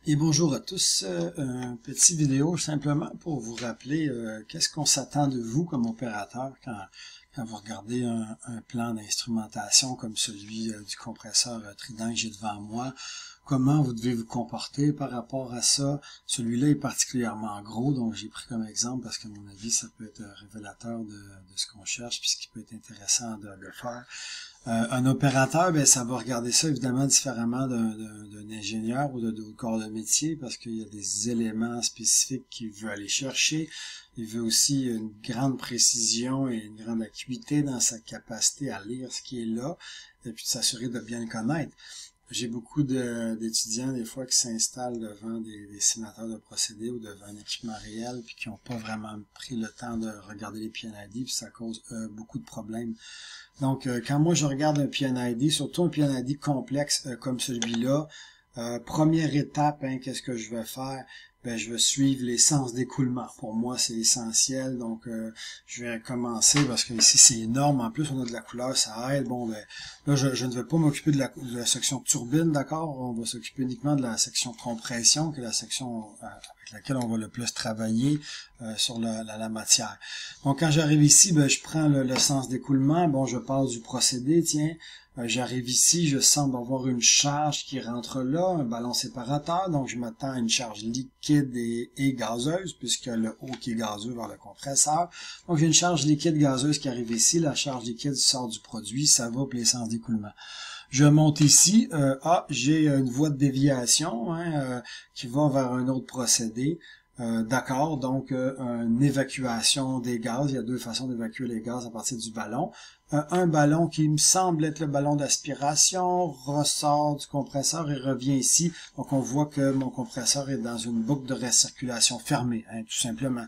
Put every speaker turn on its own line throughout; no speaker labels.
Et bonjour à tous, un petit vidéo simplement pour vous rappeler qu'est-ce qu'on s'attend de vous comme opérateur quand vous regardez un plan d'instrumentation comme celui du compresseur Trident que j'ai devant moi. Comment vous devez vous comporter par rapport à ça. Celui-là est particulièrement gros, donc j'ai pris comme exemple parce qu'à mon avis, ça peut être révélateur de ce qu'on cherche puis ce qui peut être intéressant de faire. Un opérateur, ben, ça va regarder ça évidemment différemment d'un ingénieur ou d'autres corps de métier parce qu'il y a des éléments spécifiques qu'il veut aller chercher. Il veut aussi une grande précision et une grande acuité dans sa capacité à lire ce qui est là et puis de s'assurer de bien le connaître. J'ai beaucoup d'étudiants, des fois, qui s'installent devant des simulateurs de procédés ou devant un équipement réel, puis qui n'ont pas vraiment pris le temps de regarder les PNID, puis ça cause beaucoup de problèmes. Donc, quand moi je regarde un PNID, surtout un PNID complexe comme celui-là, première étape, qu'est-ce que je vais faire? Ben, je vais suivre les sens d'écoulement. Pour moi, c'est essentiel. Donc, je vais commencer parce que ici, c'est énorme. En plus, on a de la couleur, ça aide. Bon, ben, là, je ne vais pas m'occuper de la section turbine, d'accord? On va s'occuper uniquement de la section compression, qui est la section avec laquelle on va le plus travailler sur la matière. Donc, quand j'arrive ici, ben, je prends le sens d'écoulement. Bon, je passe du procédé, tiens. J'arrive ici, je semble avoir une charge qui rentre là, un ballon séparateur, donc je m'attends à une charge liquide et gazeuse, puisque le haut qui est gazeux vers le compresseur. Donc j'ai une charge liquide gazeuse qui arrive ici, la charge liquide sort du produit, ça va pour les sens d'écoulement. Je monte ici, j'ai une voie de déviation qui va vers un autre procédé. D'accord, donc une évacuation des gaz. Il y a deux façons d'évacuer les gaz à partir du ballon. Un ballon qui me semble être le ballon d'aspiration ressort du compresseur et revient ici. Donc on voit que mon compresseur est dans une boucle de recirculation fermée, tout simplement.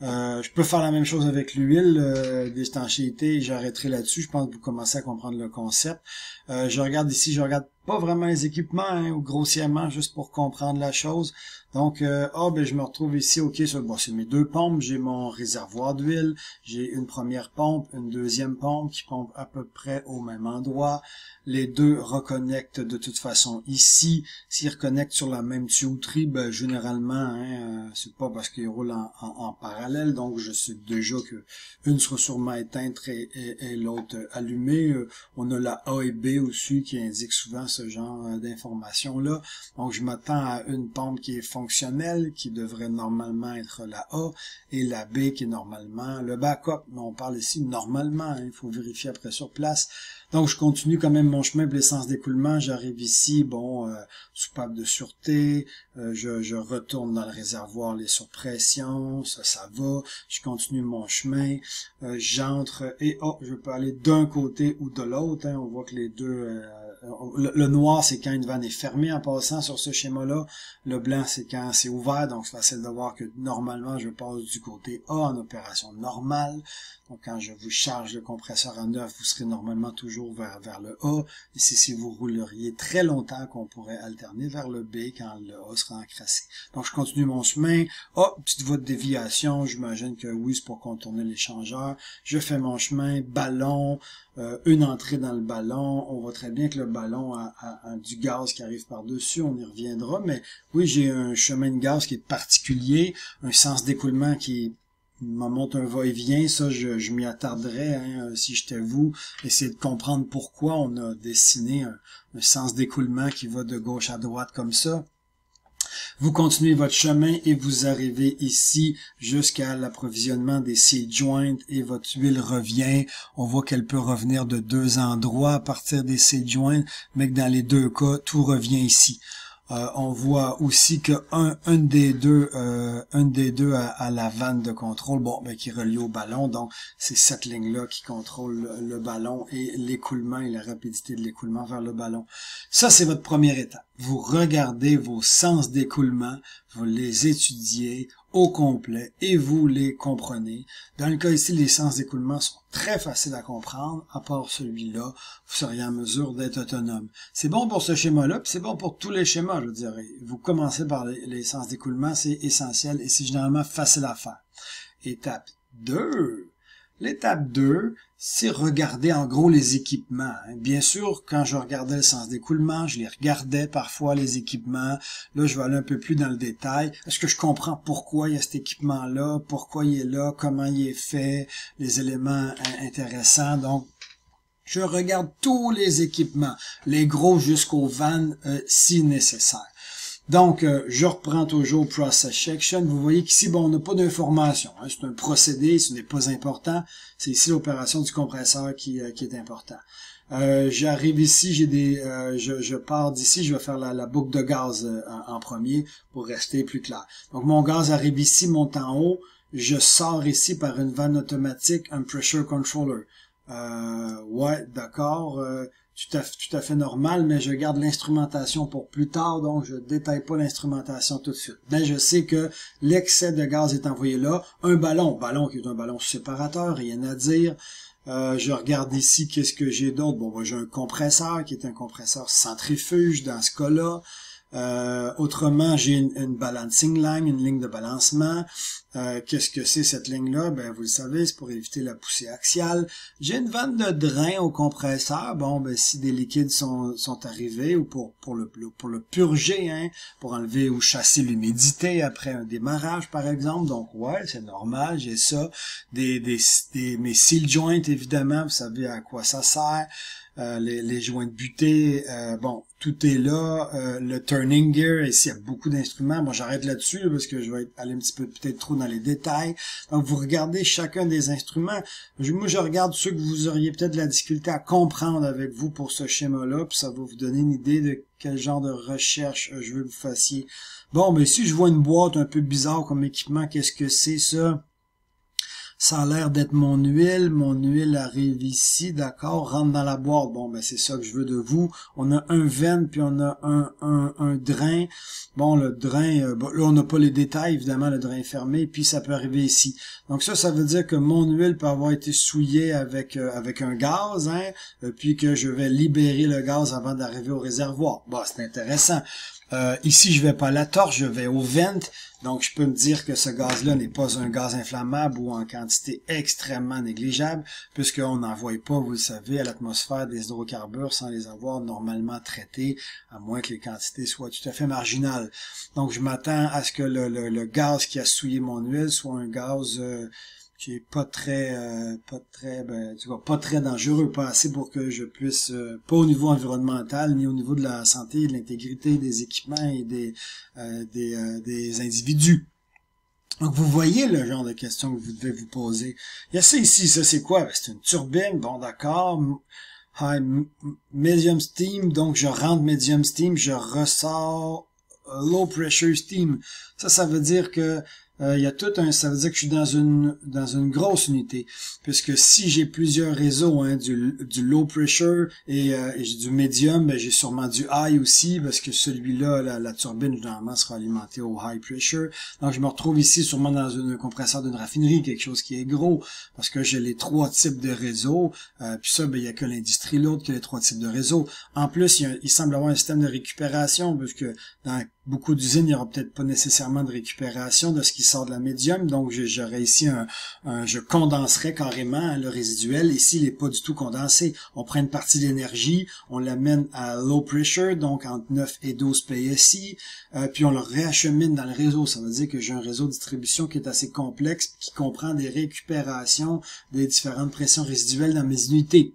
Je peux faire la même chose avec l'huile d'étanchéité et j'arrêterai là-dessus. Je pense que vous commencez à comprendre le concept. Je regarde ici, je regarde pas vraiment les équipements, ou grossièrement, juste pour comprendre la chose. Donc, ben je me retrouve ici, ok, c'est mes deux pompes, j'ai mon réservoir d'huile, j'ai une première pompe, une deuxième pompe qui pompe à peu près au même endroit. Les deux reconnectent de toute façon ici. S'ils reconnectent sur la même tuyauterie, ben généralement, c'est pas parce qu'ils roulent en parallèle, donc je sais déjà que une sera sûrement éteinte et l'autre allumée. On a la A et B aussi qui indiquent souvent ce genre d'informations-là. Donc je m'attends à une pompe qui est fonctionnelle, qui devrait normalement être la A, et la B qui est normalement le backup. Mais on parle ici normalement, il faut vérifier après sur place. Donc, je continue quand même mon chemin pour l'essence d'écoulement. J'arrive ici, soupape de sûreté. Je retourne dans le réservoir, les surpressions. Ça va. Je continue mon chemin. J'entre et je peux aller d'un côté ou de l'autre. On voit que les deux... le noir, c'est quand une vanne est fermée en passant sur ce schéma-là. Le blanc, c'est quand c'est ouvert. Donc, c'est facile de voir que normalement, je passe du côté A en opération normale. Donc, quand je vous charge le compresseur à neuf, vous serez normalement toujours vers le A. Et c'est si vous rouleriez très longtemps qu'on pourrait alterner vers le B quand le A sera encrassé. Donc, je continue mon chemin. Petite voie de déviation. J'imagine que oui, c'est pour contourner l'échangeur. Je fais mon chemin. Ballon. Une entrée dans le ballon. On voit très bien que le ballon a du gaz qui arrive par-dessus. On y reviendra. Mais oui, j'ai un chemin de gaz qui est particulier. Un sens d'écoulement qui me montre un va-et-vient, ça je m'y attarderais si j'étais vous, essayer de comprendre pourquoi on a dessiné un sens d'écoulement qui va de gauche à droite comme ça. Vous continuez votre chemin et vous arrivez ici jusqu'à l'approvisionnement des seed joints et votre huile revient. On voit qu'elle peut revenir de deux endroits à partir des seed joints, mais que dans les deux cas, tout revient ici. On voit aussi que un des deux a la vanne de contrôle, qui est reliée au ballon. Donc, c'est cette ligne-là qui contrôle le ballon et l'écoulement et la rapidité de l'écoulement vers le ballon. Ça, c'est votre première étape. Vous regardez vos sens d'écoulement, vous les étudiez au complet et vous les comprenez. Dans le cas ici, les sens d'écoulement sont très faciles à comprendre. À part celui-là, vous seriez en mesure d'être autonome. C'est bon pour ce schéma-là, puis c'est bon pour tous les schémas, je dirais. Vous commencez par les sens d'écoulement, c'est essentiel et c'est généralement facile à faire. Étape 2. L'étape 2, c'est regarder en gros les équipements. Bien sûr, quand je regardais le sens d'écoulement, je les regardais parfois les équipements. Là, je vais aller un peu plus dans le détail. Est-ce que je comprends pourquoi il y a cet équipement-là, pourquoi il est là, comment il est fait, les éléments intéressants. Donc, je regarde tous les équipements, les gros jusqu'aux vannes si nécessaire. Donc, je reprends toujours Process Section. Vous voyez qu'ici, bon, on n'a pas d'information. C'est un procédé, ce n'est pas important. C'est ici l'opération du compresseur qui est important. J'arrive ici, j'ai je pars d'ici, je vais faire la boucle de gaz en premier pour rester plus clair. Donc, mon gaz arrive ici, monte en haut. Je sors ici par une vanne automatique, un pressure controller. Ouais, d'accord. Tout à fait normal, mais je garde l'instrumentation pour plus tard, donc je détaille pas l'instrumentation tout de suite. Mais je sais que l'excès de gaz est envoyé là. Un ballon qui est un ballon séparateur, rien à dire. Je regarde ici, qu'est-ce que j'ai d'autre? Bon, j'ai un compresseur qui est un compresseur centrifuge dans ce cas-là. Autrement, j'ai une balancing line, une ligne de balancement. Qu'est-ce que c'est cette ligne-là? Ben, vous le savez, c'est pour éviter la poussée axiale. J'ai une vanne de drain au compresseur. Bon, ben, si des liquides sont arrivés ou pour le purger, hein, pour enlever ou chasser l'humidité après un démarrage, par exemple. Donc, ouais, c'est normal, j'ai ça. Mes seal joints, évidemment, vous savez à quoi ça sert. Les joints de butée, bon, tout est là. Le turning gear, ici, il y a beaucoup d'instruments. Bon, j'arrête là-dessus parce que je vais aller un petit peu peut-être trop dans les détails. Donc, vous regardez chacun des instruments. Moi, je regarde ceux que vous auriez peut-être de la difficulté à comprendre avec vous pour ce schéma-là, puis ça va vous donner une idée de quel genre de recherche je veux que vous fassiez. Bon, ben ici, je vois une boîte un peu bizarre comme équipement. Qu'est-ce que c'est, ça? Ça a l'air d'être mon huile. Mon huile arrive ici, d'accord, rentre dans la boîte. Bon, ben c'est ça que je veux de vous. On a un vent, puis on a un drain. Bon, le drain, bon, là, on n'a pas les détails, évidemment, le drain est fermé, puis ça peut arriver ici. Donc ça veut dire que mon huile peut avoir été souillée avec un gaz, hein, puis que je vais libérer le gaz avant d'arriver au réservoir. Bon, c'est intéressant. Ici, je vais pas à la torche, je vais au vent. Donc, je peux me dire que ce gaz-là n'est pas un gaz inflammable ou en quantité extrêmement négligeable, puisqu'on n'envoie pas, vous le savez, à l'atmosphère des hydrocarbures sans les avoir normalement traités, à moins que les quantités soient tout à fait marginales. Donc, je m'attends à ce que le gaz qui a souillé mon huile soit un gaz qui est pas très dangereux, pas assez pour que je puisse, pas au niveau environnemental, ni au niveau de la santé et de l'intégrité des équipements et des individus. Donc, vous voyez le genre de questions que vous devez vous poser. Il y a ça ici, ça c'est quoi? Ben, c'est une turbine, bon d'accord, medium steam, donc je rentre medium steam, je ressors low pressure steam. Ça veut dire que il y a ça veut dire que je suis dans une grosse unité, puisque si j'ai plusieurs réseaux, hein, du low pressure et du medium, ben j'ai sûrement du high aussi, parce que celui-là, la turbine généralement sera alimentée au high pressure. Donc je me retrouve ici sûrement dans un compresseur d'une raffinerie, quelque chose qui est gros, parce que j'ai les trois types de réseaux. Puis ça, ben il y a que l'industrie l'autre qui a les trois types de réseaux. En plus, il semble avoir un système de récupération, puisque dans beaucoup d'usines, il n'y aura peut-être pas nécessairement de récupération de ce qui sort de la médium, donc j'aurai ici je condenserai carrément le résiduel. Ici, il n'est pas du tout condensé. On prend une partie de l'énergie, on l'amène à low pressure, donc entre 9 et 12 PSI, puis on le réachemine dans le réseau. Ça veut dire que j'ai un réseau de distribution qui est assez complexe, qui comprend des récupérations des différentes pressions résiduelles dans mes unités.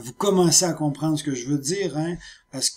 Vous commencez à comprendre ce que je veux dire, hein? Est-ce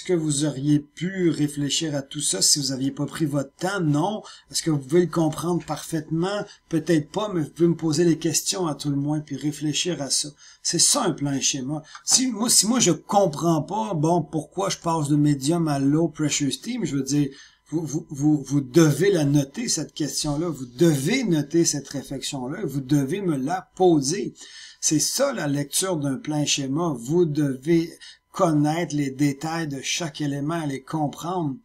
que vous auriez pu réfléchir à tout ça si vous aviez pas pris votre temps? Non. Est-ce que vous pouvez le comprendre parfaitement? Peut-être pas, mais vous pouvez me poser les questions à tout le moins, puis réfléchir à ça. C'est ça un plan et schéma. Si moi je comprends pas, bon, pourquoi je passe de medium à low pressure steam, je veux dire, vous devez la noter, cette question-là. Vous devez noter cette réflexion-là. Vous devez me la poser. C'est ça la lecture d'un plan schéma. Vous devez connaître les détails de chaque élément, les comprendre.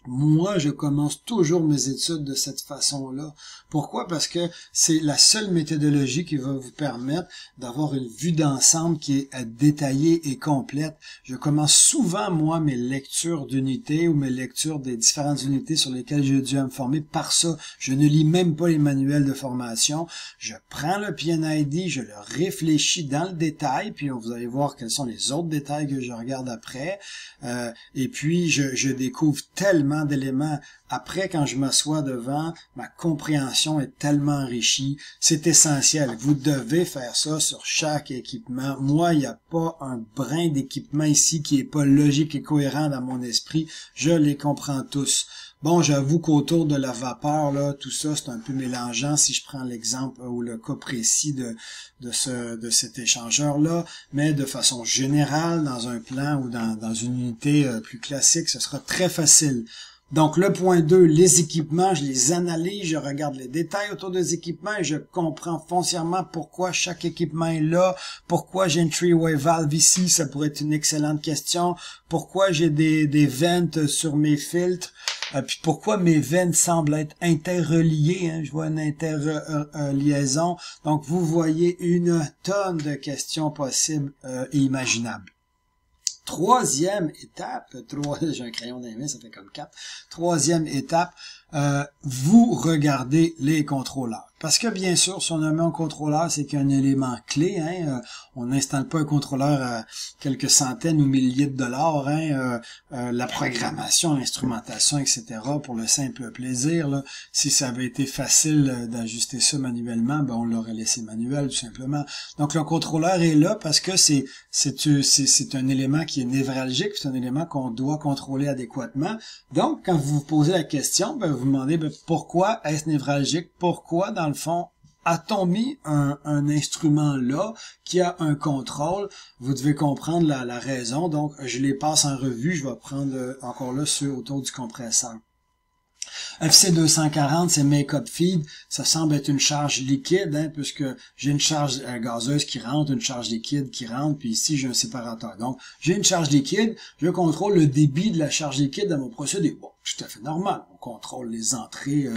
Moi, je commence toujours mes études de cette façon-là. Pourquoi? Parce que c'est la seule méthodologie qui va vous permettre d'avoir une vue d'ensemble qui est détaillée et complète. Je commence souvent, moi, mes lectures d'unités ou mes lectures des différentes unités sur lesquelles j'ai dû me former par ça. Je ne lis même pas les manuels de formation. Je prends le PNID, je le réfléchis dans le détail, puis vous allez voir quels sont les autres détails que je regarde après. Et puis, je découvre tellement d'éléments. Après, quand je m'assois devant, ma compréhension est tellement enrichie. C'est essentiel. Vous devez faire ça sur chaque équipement. Moi, il n'y a pas un brin d'équipement ici qui est pas logique et cohérent dans mon esprit. Je les comprends tous. Bon, j'avoue qu'autour de la vapeur, là, tout ça, c'est un peu mélangeant si je prends l'exemple ou le cas précis de cet échangeur-là, mais de façon générale, dans un plan ou dans une unité plus classique, ce sera très facile. Donc, le point 2, les équipements, je les analyse, je regarde les détails autour des équipements et je comprends foncièrement pourquoi chaque équipement est là, pourquoi j'ai une three-way valve ici, ça pourrait être une excellente question, pourquoi j'ai des ventes sur mes filtres, puis pourquoi mes veines semblent être interreliées, hein, je vois une interliaison. Donc, vous voyez une tonne de questions possibles et imaginables. Troisième étape, j'ai un crayon dans les mains, ça fait comme 4. Troisième étape, vous regardez les contrôleurs. Parce que bien sûr, si on a mis un contrôleur, c'est qu'il y a un élément clé. Hein, on n'installe pas un contrôleur à quelques centaines ou milliers de dollars. Hein, la programmation, l'instrumentation, etc. pour le simple plaisir. Là, si ça avait été facile d'ajuster ça manuellement, ben on l'aurait laissé manuel tout simplement. Donc le contrôleur est là parce que c'est un élément qui est névralgique, c'est un élément qu'on doit contrôler adéquatement. Donc quand vous vous posez la question, ben, vous vous demandez pourquoi est-ce névralgique, pourquoi dans le fond, a-t-on mis un instrument là qui a un contrôle? Vous devez comprendre la raison. Donc, je les passe en revue. Je vais prendre encore là ceux autour du compresseur. FC240, c'est make-up feed. Ça semble être une charge liquide, hein, puisque j'ai une charge gazeuse qui rentre, une charge liquide qui rentre, puis ici, j'ai un séparateur. Donc, j'ai une charge liquide. Je contrôle le débit de la charge liquide dans mon procédé. Bon, tout à fait normal. On contrôle les entrées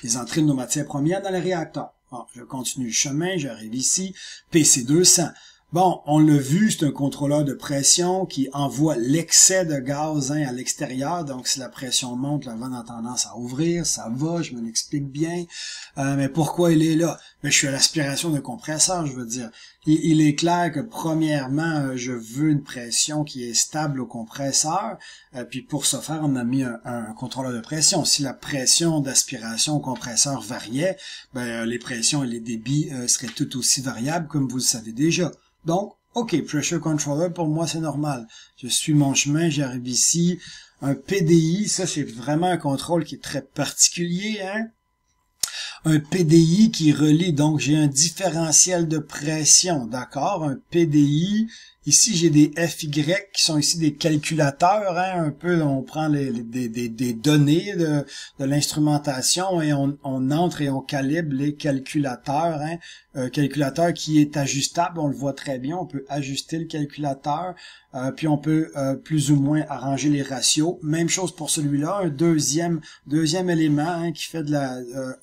de nos matières premières dans les réacteurs. Bon, je continue le chemin, j'arrive ici. PC200. Bon, on l'a vu, c'est un contrôleur de pression qui envoie l'excès de gaz à l'extérieur. Donc, si la pression monte, la vanne a tendance à ouvrir. Ça va, je me l'explique bien. Mais pourquoi il est là? Ben, je suis à l'aspiration d'un compresseur, je veux dire. Il est clair que, premièrement, je veux une pression qui est stable au compresseur. Puis, pour ce faire, on a mis un contrôleur de pression. Si la pression d'aspiration au compresseur variait, ben, les pressions et les débits seraient tout aussi variables, comme vous le savez déjà. Donc, OK, Pressure Controller, pour moi, c'est normal. Je suis mon chemin, j'arrive ici. Un PDI, ça, c'est vraiment un contrôle qui est très particulier, hein. Un PDI qui relie, donc j'ai un différentiel de pression, d'accord? Un PDI, ici j'ai des FY qui sont ici des calculateurs, hein, un peu, on prend des données de l'instrumentation et on entre et on calibre les calculateurs, hein. Un calculateur qui est ajustable, on le voit très bien, on peut ajuster le calculateur, puis on peut plus ou moins arranger les ratios. Même chose pour celui-là, un deuxième élément, hein, qui fait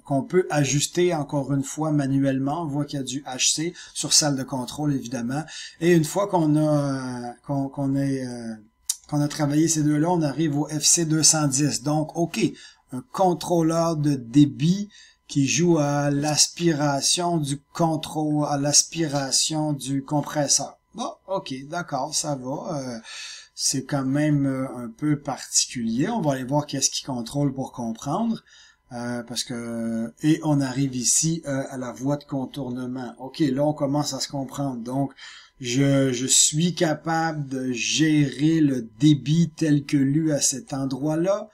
qu'on peut ajuster encore une fois manuellement. On voit qu'il y a du HC sur salle de contrôle évidemment. Et une fois qu'on a travaillé ces deux-là, on arrive au FC210. Donc, OK, un contrôleur de débit qui joue à l'aspiration du compresseur. Bon, OK, d'accord, ça va. C'est quand même un peu particulier. On va aller voir qu'est-ce qu'il contrôle pour comprendre. Parce que et on arrive ici à la voie de contournement. OK, là on commence à se comprendre. Donc je suis capable de gérer le débit tel que lu à cet endroit-là.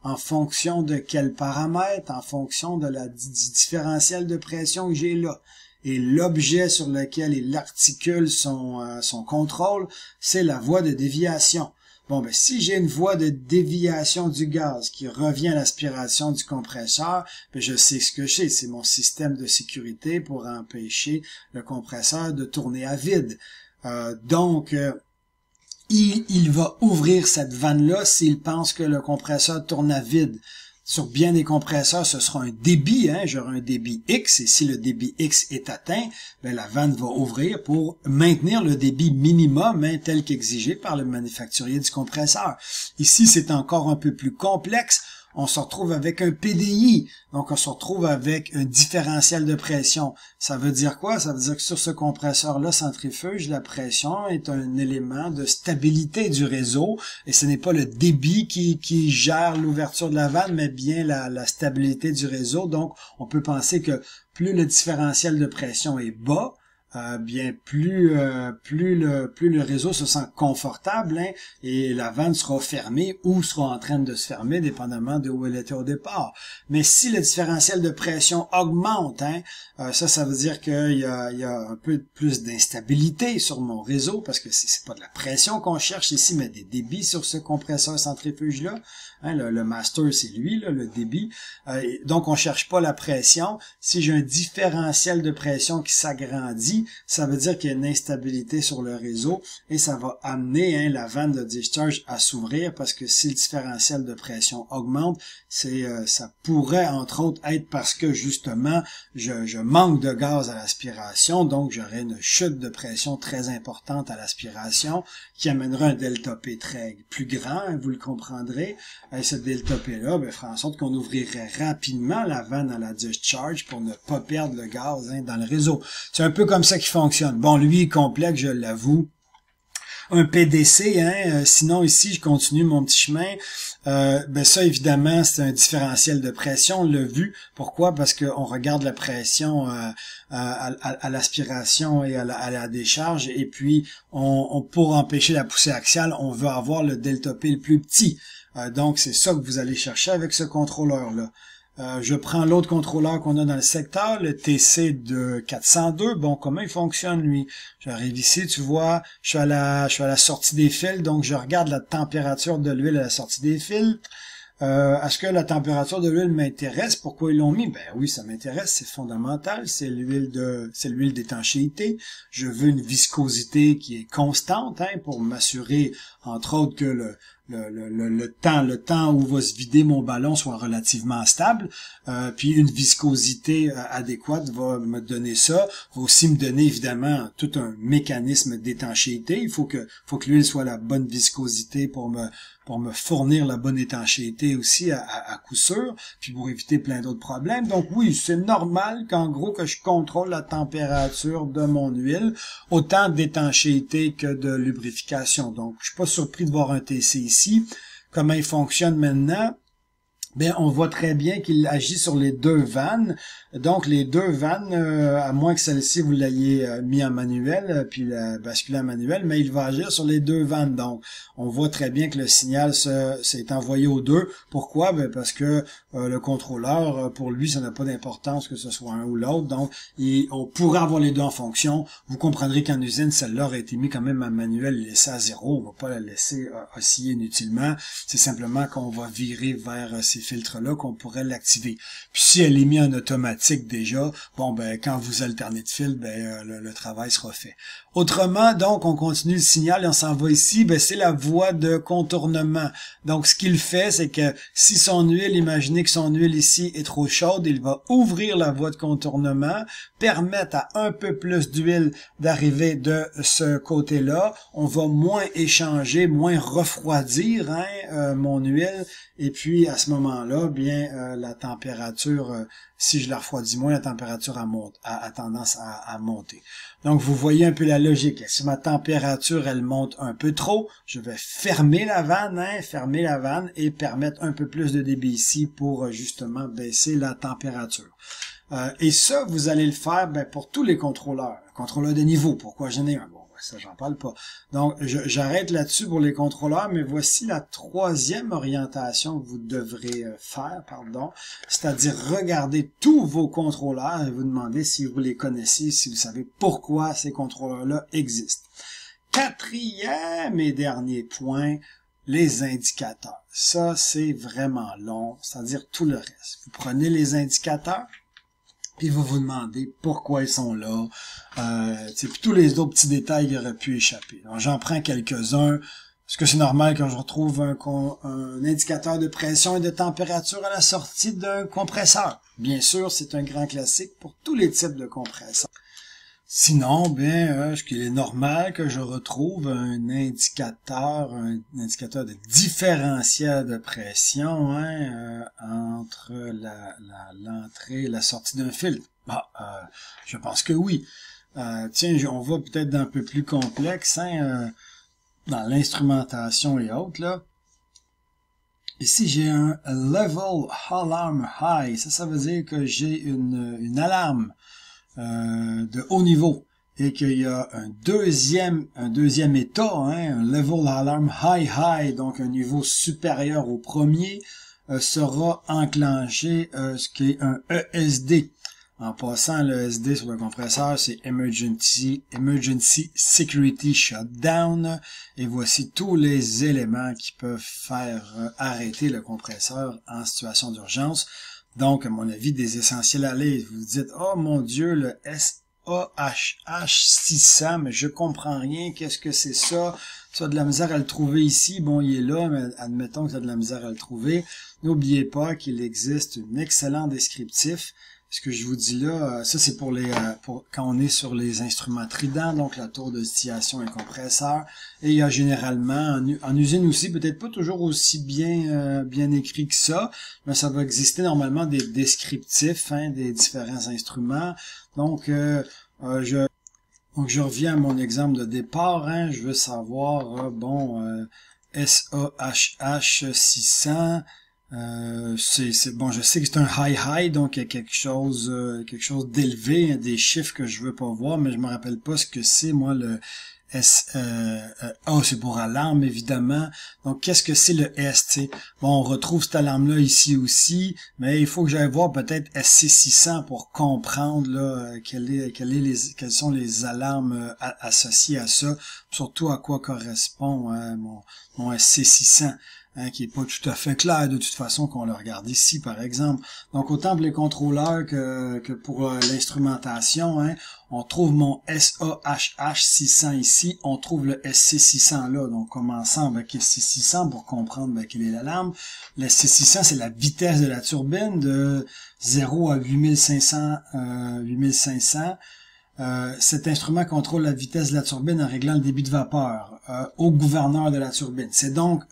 En fonction de quel paramètre, en fonction de du différentiel de pression que j'ai là. Et l'objet sur lequel il articule son contrôle, c'est la voie de déviation. Bon, ben si j'ai une voie de déviation du gaz qui revient à l'aspiration du compresseur, ben je sais ce que j'ai. C'est mon système de sécurité pour empêcher le compresseur de tourner à vide. Donc, il va ouvrir cette vanne-là s'il pense que le compresseur tourne à vide. Sur bien des compresseurs, ce sera un débit, j'aurai un débit X, et si le débit X est atteint, ben, la vanne va ouvrir pour maintenir le débit minimum tel qu'exigé par le manufacturier du compresseur. Ici, c'est encore un peu plus complexe. On se retrouve avec un PDI, donc on se retrouve avec un différentiel de pression. Ça veut dire quoi? Ça veut dire que sur ce compresseur-là centrifuge, la pression est un élément de stabilité du réseau, et ce n'est pas le débit qui gère l'ouverture de la vanne, mais bien la stabilité du réseau. Donc, on peut penser que plus le différentiel de pression est bas, bien plus le réseau se sent confortable, et la vanne sera fermée ou sera en train de se fermer dépendamment de où elle était au départ. Mais si le différentiel de pression augmente, ça veut dire qu'il y a un peu plus d'instabilité sur mon réseau, parce que c'est pas de la pression qu'on cherche ici, mais des débits sur ce compresseur centrifuge là. Le master, c'est lui, là, le débit. Donc, on cherche pas la pression. Si j'ai un différentiel de pression qui s'agrandit, ça veut dire qu'il y a une instabilité sur le réseau, et ça va amener la vanne de discharge à s'ouvrir, parce que si le différentiel de pression augmente, ça pourrait, entre autres, être parce que, justement, je manque de gaz à l'aspiration, donc j'aurai une chute de pression très importante à l'aspiration, qui amènera un delta P plus grand, vous le comprendrez. Et ce delta P-là fera en sorte qu'on ouvrirait rapidement la vanne à la discharge pour ne pas perdre le gaz dans le réseau. C'est un peu comme ça qu'il fonctionne. Bon, lui, complexe, je l'avoue. Un PDC, sinon ici, je continue mon petit chemin. Ça, évidemment, c'est un différentiel de pression, on l'a vu. Pourquoi? Parce qu'on regarde la pression à l'aspiration et à la décharge, et puis pour empêcher la poussée axiale, on veut avoir le delta P le plus petit. Donc, c'est ça que vous allez chercher avec ce contrôleur-là. Je prends l'autre contrôleur qu'on a dans le secteur, le TC de 402. Bon, comment il fonctionne, lui? J'arrive ici, tu vois, je suis à la sortie des fils, donc je regarde la température de l'huile à la sortie des fils. Est-ce que la température de l'huile m'intéresse? Pourquoi ils l'ont mis? Ben oui, ça m'intéresse, c'est fondamental, c'est l'huile d'étanchéité. Je veux une viscosité qui est constante, pour m'assurer, entre autres, que le temps où va se vider mon ballon soit relativement stable, puis une viscosité adéquate va me donner ça, va aussi me donner évidemment tout un mécanisme d'étanchéité. Il faut que l'huile soit à la bonne viscosité pour me fournir la bonne étanchéité aussi à coup sûr, puis pour éviter plein d'autres problèmes. Donc oui, c'est normal qu'en gros que je contrôle la température de mon huile, autant d'étanchéité que de lubrification. Donc je suis pas surpris de voir un TC ici. Comment il fonctionne maintenant? Bien, on voit très bien qu'il agit sur les deux vannes. Donc, les deux vannes, à moins que celle-ci, vous l'ayez mis en manuel, puis la basculé en manuel, mais il va agir sur les deux vannes. Donc, on voit très bien que le signal s'est envoyé aux deux. Pourquoi? Ben, parce que le contrôleur, pour lui, ça n'a pas d'importance que ce soit un ou l'autre. Donc, on pourrait avoir les deux en fonction. Vous comprendrez qu'en usine, celle-là aurait été mise quand même en manuel et laissée à zéro. On va pas la laisser osciller inutilement. C'est simplement qu'on va virer vers ces filtres-là qu'on pourrait l'activer. Puis si elle est mise en automatique déjà, bon ben quand vous alternez de fil, ben le travail sera fait. Autrement, donc, on continue le signal et on s'en va ici, ben c'est la voie de contournement. Donc, ce qu'il fait, c'est que si son huile, imaginez que son huile ici est trop chaude, il va ouvrir la voie de contournement, permettre à un peu plus d'huile d'arriver de ce côté-là. On va moins échanger, moins refroidir mon huile, et puis à ce moment-là, bien la température, si je la refroidis moins, la température a tendance à monter. Donc, vous voyez un peu la logique. Si ma température, elle monte un peu trop, je vais fermer la vanne, et permettre un peu plus de débit ici pour justement baisser la température. Et ça, vous allez le faire pour tous les contrôleurs. Contrôleurs de niveau, pourquoi j'en ai un? Bon, ça, j'en parle pas. Donc, j'arrête là-dessus pour les contrôleurs, mais voici la troisième orientation que vous devrez faire, c'est-à-dire regarder tous vos contrôleurs et vous demander si vous les connaissez, si vous savez pourquoi ces contrôleurs-là existent. Quatrième et dernier point, les indicateurs. Ça, c'est vraiment long, c'est-à-dire tout le reste. Vous prenez les indicateurs, Puis vous vous demandez pourquoi ils sont là, puis tous les autres petits détails qui auraient pu échapper. Alors, j'en prends quelques-uns. Est-ce que c'est normal quand je retrouve un indicateur de pression et de température à la sortie d'un compresseur? Bien sûr, c'est un grand classique pour tous les types de compresseurs. Sinon, est-ce qu'il est normal que je retrouve un indicateur de différentiel de pression entre l'entrée et la sortie d'un filtre? Je pense que oui. On va peut-être d'un peu plus complexe, dans l'instrumentation et autres, là. Ici, j'ai un level alarm high. Ça veut dire que j'ai une alarme de haut niveau et qu'il y a un deuxième état, un level alarm high, donc un niveau supérieur au premier, sera enclenché ce qui est un ESD. En passant, le ESD sur le compresseur, c'est Emergency Security Shutdown. Et voici tous les éléments qui peuvent faire arrêter le compresseur en situation d'urgence. Donc, à mon avis, des essentiels à lire. Vous vous dites, oh mon Dieu, le SAHH600, mais je comprends rien, qu'est-ce que c'est ça? Tu as de la misère à le trouver ici, bon, il est là, mais admettons que tu as de la misère à le trouver. N'oubliez pas qu'il existe un excellent descriptif. Ce que je vous dis là, ça c'est pour quand on est sur les instruments Trident, donc la tour de distillation et compresseur. Et il y a généralement, en usine aussi, peut-être pas toujours aussi bien écrit que ça, mais ça va exister normalement des descriptifs des différents instruments. Donc, je reviens à mon exemple de départ. Je veux savoir, SAHH 600. Bon, je sais que c'est un high, donc il y a quelque chose d'élevé, des chiffres que je veux pas voir, mais je me rappelle pas ce que c'est, moi, le c'est pour alarme, évidemment. Donc, qu'est-ce que c'est le S, t'sais? Bon, on retrouve cette alarme-là ici aussi, mais il faut que j'aille voir peut-être SC600 pour comprendre, là, quelles sont les alarmes associées à ça, surtout à quoi correspond mon SC600. Qui est pas tout à fait clair de toute façon qu'on le regarde ici, par exemple. Donc, autant pour les contrôleurs que pour l'instrumentation, on trouve mon SAHH600 ici, on trouve le SC600 là. Donc, commençons avec SC600 pour comprendre quelle est l'alarme. Le SC600, c'est la vitesse de la turbine de 0 à 8500. Cet instrument contrôle la vitesse de la turbine en réglant le débit de vapeur au gouverneur de la turbine. C'est donc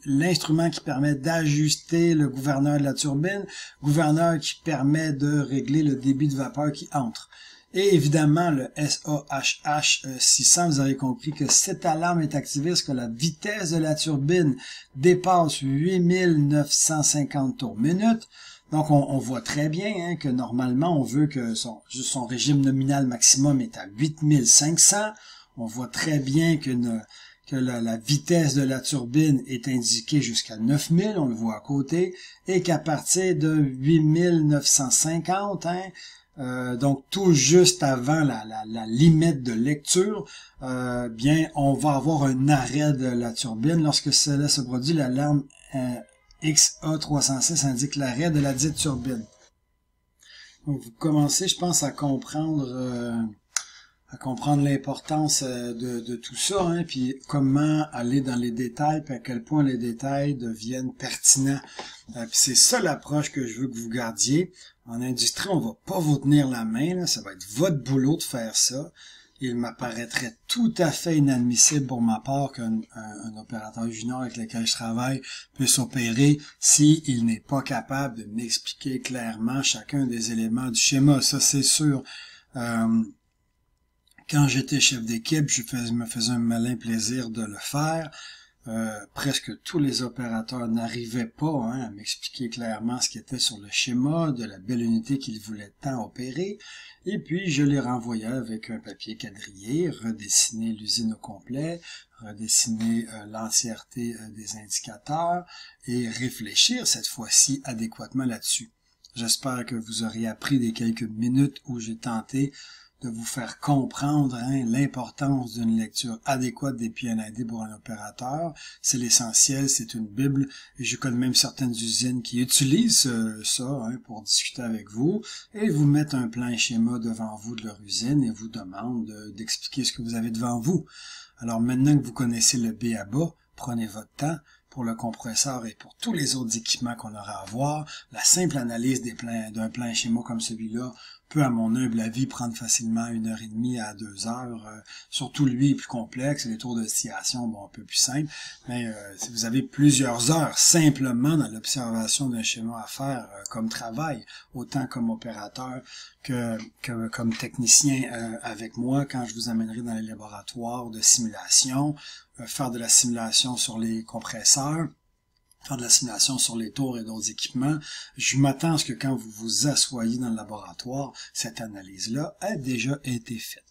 l'instrument qui permet d'ajuster le gouverneur de la turbine, gouverneur qui permet de régler le débit de vapeur qui entre. Et évidemment, le SAHH 600, vous avez compris que cette alarme est activée lorsque la vitesse de la turbine dépasse 8950 tours minute. Donc, on voit très bien que normalement, on veut que son régime nominal maximum est à 8500. On voit très bien que la vitesse de la turbine est indiquée jusqu'à 9000, on le voit à côté, et qu'à partir de 8950, donc tout juste avant la limite de lecture, on va avoir un arrêt de la turbine. Lorsque cela se produit, l'alarme XA306 indique l'arrêt de la dite turbine. Donc, vous commencez, je pense, à comprendre l'importance de tout ça, puis comment aller dans les détails, puis à quel point les détails deviennent pertinents. Puis c'est ça l'approche que je veux que vous gardiez. En industrie, on va pas vous tenir la main, là, ça va être votre boulot de faire ça. Il m'apparaîtrait tout à fait inadmissible pour ma part qu'un opérateur junior avec lequel je travaille puisse opérer s'il n'est pas capable de m'expliquer clairement chacun des éléments du schéma. Ça, c'est sûr. Quand j'étais chef d'équipe, me faisais un malin plaisir de le faire. Presque tous les opérateurs n'arrivaient pas à m'expliquer clairement ce qui était sur le schéma de la belle unité qu'ils voulaient tant opérer. Et puis, je les renvoyais avec un papier quadrillé, redessiner l'usine au complet, redessiner l'entièreté des indicateurs et réfléchir cette fois-ci adéquatement là-dessus. J'espère que vous aurez appris des quelques minutes où j'ai tenté de vous faire comprendre l'importance d'une lecture adéquate des PNID pour un opérateur. C'est l'essentiel, c'est une bible, et je connais même certaines usines qui utilisent ça pour discuter avec vous, et vous mettent un plan et schéma devant vous de leur usine et vous demandent d'expliquer ce que vous avez devant vous. Alors maintenant que vous connaissez le B à bas, prenez votre temps. Pour le compresseur et pour tous les autres équipements qu'on aura à voir, la simple analyse d'un plan et schéma comme celui-là peut, à mon humble avis, prendre facilement 1h30 à 2 heures. Surtout lui est plus complexe, les tours de distillation, bon, un peu plus simple. Mais si vous avez plusieurs heures simplement dans l'observation d'un schéma à faire comme travail, autant comme opérateur que comme technicien avec moi, quand je vous amènerai dans les laboratoires de simulation, faire de la simulation sur les compresseurs, faire de la simulation sur les tours et d'autres équipements, je m'attends à ce que quand vous vous assoyez dans le laboratoire, cette analyse-là a déjà été faite.